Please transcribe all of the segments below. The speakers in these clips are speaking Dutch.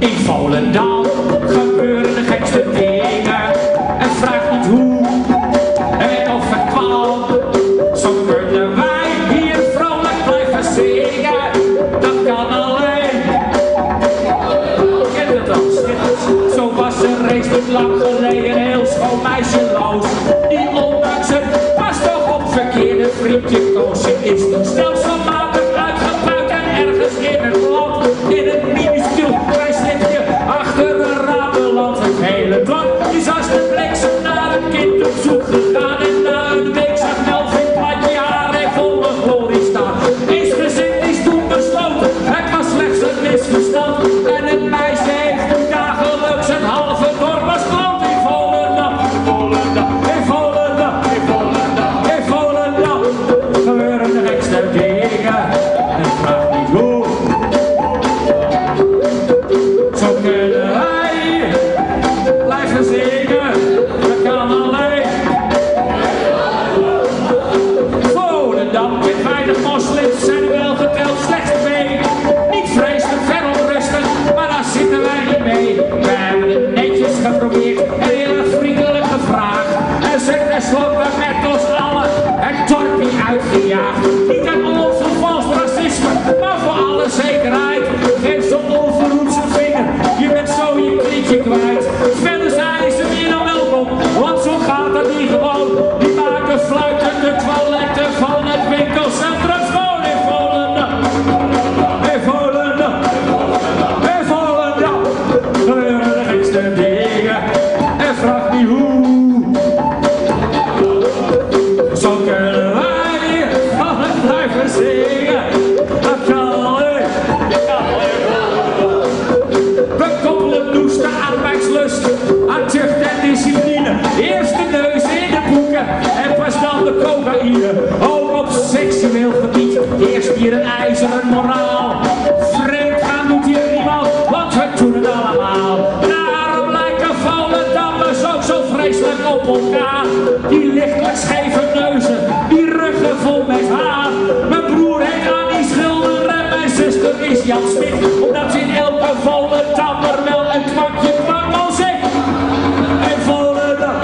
In Volendam gebeuren de gekste dingen. En vraag niet hoe en of het kwam. Zo kunnen wij hier vrolijk blijven zingen. Dat kan alleen. Ken je dat al? Zo was er reeds niet lang geleden een heel schoon meisjeloos. Die ondanks het pas toch op verkeerde vriendje koos. Ze is nog stelselmatig uitgebuit en ergens in het land. In het minuscuul klein slipje achter een rameland. Het hele dorp is als de bliksem naar een kind op zoek gegaan. En na een week zag Melvin Platje haar en volle glorie staan. Eensgezind is toen besloten, het was slechts een misverstand. En het meisje heeft nu dagelijks een halve dorp als klant in Volendam. In Volendam, in Volendam, in Volendam, in Volendam. Gebeuren de gekste dingen en vraag niet hoe. Zo kunnen wij blijven zingen, dat kan alleen. Volendam met weinig moslims zijn er wel geteld slechts 2. Niet vreselijk verontrustend, maar daar zitten wij niet mee. We hebben het netjes geprobeerd en heel erg vriendelijk gevraagd. En zijn tenslotte met ons allen het dorpje uitgejaagd. Niet uit onvervals racisme, maar voor alle zekerheid. Geef zo'n onverhoed zijn vinger, je bent zo je klietje kwijt. Verder zijn ze meer dan welkom, want zo gaat dat niet gewoon. Die maken fluitende toiletten van het winkelcentrum schoon in Volendam. In Volendam, in Volendam, gebeuren de gekste dingen en vraag niet hoe. Zo kunnen wij van het blijven zingen, dat kan alleen. We koppelen noeste arbeidslust aan tucht en discipline. Eerst de neus in de boeken en pas dan de cocaïne. Ook op seksueel gebied eerst hier een ijzeren moraal. Vreemd gaan doet hier niemand, want we doen het allemaal. Daarom lijken Volendammers ook zo vreselijk op elkaar. Die lichtelijk scheve neuzen, die ruggen vol met haar. Mijn broer heet Annie Schilder en mijn zuster is Jan Smit. Omdat ze in elke Volendammer wel een kwakje kwakmal zegt. En Volendam,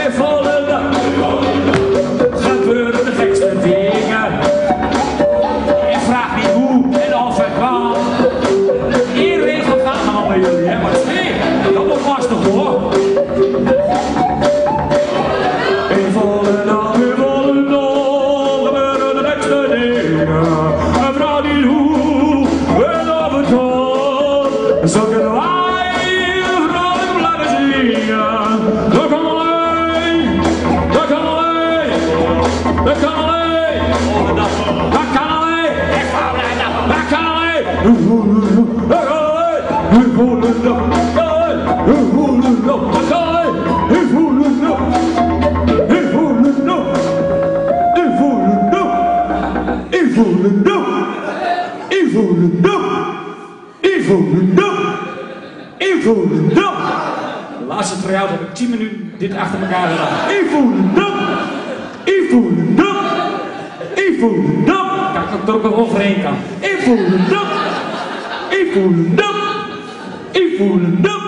en Volendam, gebeuren de gekste dingen. En vraag niet hoe en of het kwam. Inregel gaat allemaal bij jullie, hè? Maar nee, dat wordt lastig hoor. In Volendam, gebeuren de gekste dingen. En vraag niet hoe en of het kwam. Zo kunnen wij vrolijk blijven zingen. Dat kan alleen, dat kan alleen, dat kan alleen. Dat kan alleen, dat kan alleen. Dat kan alleen, in Volendam, in Volendam, dat kan alleen, in Volendam, in Volendam, in Volendam, in Volendam, in Volendam, in Volendam, in Volendam. De laatste try-out heb ik 10 minuten dit achter elkaar gedaan. In Volendam, in Volendam, in Volendam. Kijk dat ik er ook nog overheen kan. In Volendam, in Volendam, in Volendam.